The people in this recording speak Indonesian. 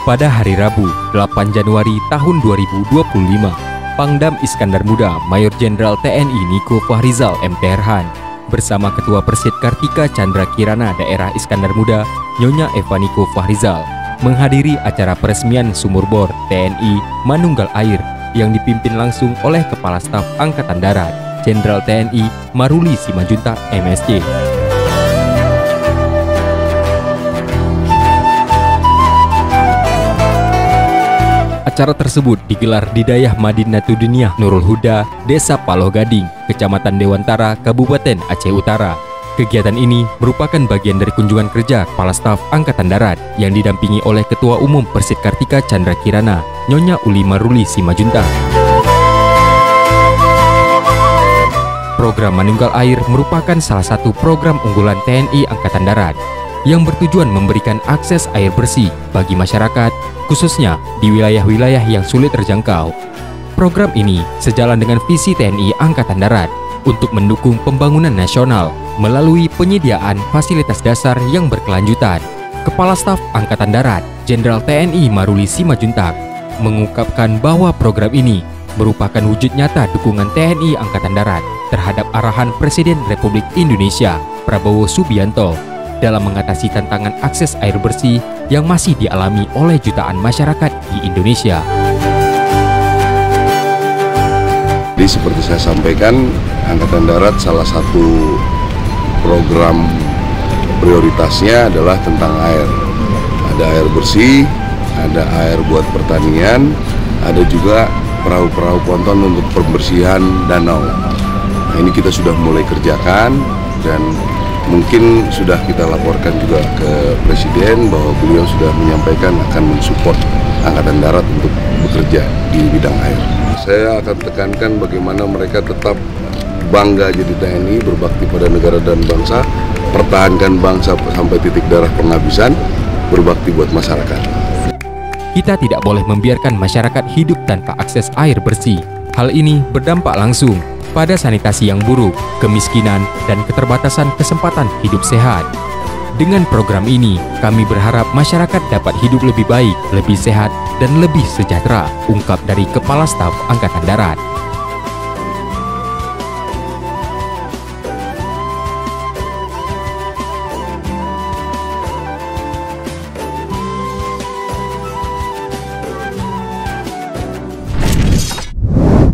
Pada hari Rabu, 8 Januari tahun 2025, Pangdam Iskandar Muda Mayor Jenderal TNI Niko Fahrizal M.Therhan bersama Ketua Persid Kartika Chandra Kirana Daerah Iskandar Muda, Nyonya Eva Niko Fahrizal, menghadiri acara peresmian Sumur Bor TNI Manunggal Air yang dipimpin langsung oleh Kepala Staf Angkatan Darat, Jenderal TNI Maruli Simanjuntak MSc. Acara tersebut digelar di Dayah Madinatudiniyah Nurul Huda, Desa Paloh Gading, Kecamatan Dewantara, Kabupaten Aceh Utara. Kegiatan ini merupakan bagian dari kunjungan kerja Kepala Staf Angkatan Darat yang didampingi oleh Ketua Umum Persid Kartika Chandra Kirana, Nyonya Uli Maruli Simanjuntak. Program Manunggal Air merupakan salah satu program unggulan TNI Angkatan Darat yang bertujuan memberikan akses air bersih bagi masyarakat, khususnya di wilayah-wilayah yang sulit terjangkau. Program ini sejalan dengan visi TNI Angkatan Darat untuk mendukung pembangunan nasional melalui penyediaan fasilitas dasar yang berkelanjutan. Kepala Staf Angkatan Darat, Jenderal TNI Maruli Simanjuntak, mengungkapkan bahwa program ini merupakan wujud nyata dukungan TNI Angkatan Darat terhadap arahan Presiden Republik Indonesia, Prabowo Subianto, dalam mengatasi tantangan akses air bersih yang masih dialami oleh jutaan masyarakat di Indonesia. Jadi seperti saya sampaikan, Angkatan Darat salah satu program prioritasnya adalah tentang air. Ada air bersih, ada air buat pertanian, ada juga perahu-perahu ponton untuk pembersihan danau. Nah, ini kita sudah mulai kerjakan dan mungkin sudah kita laporkan juga ke Presiden bahwa beliau sudah menyampaikan akan mensupport Angkatan Darat untuk bekerja di bidang air. Saya akan tekankan bagaimana mereka tetap bangga jadi TNI, berbakti pada negara dan bangsa, pertahankan bangsa sampai titik darah penghabisan, berbakti buat masyarakat. Kita tidak boleh membiarkan masyarakat hidup tanpa akses air bersih. Hal ini berdampak langsung pada sanitasi yang buruk, kemiskinan, dan keterbatasan kesempatan hidup sehat. Dengan program ini, kami berharap masyarakat dapat hidup lebih baik, lebih sehat, dan lebih sejahtera, ungkap dari Kepala Staf Angkatan Darat.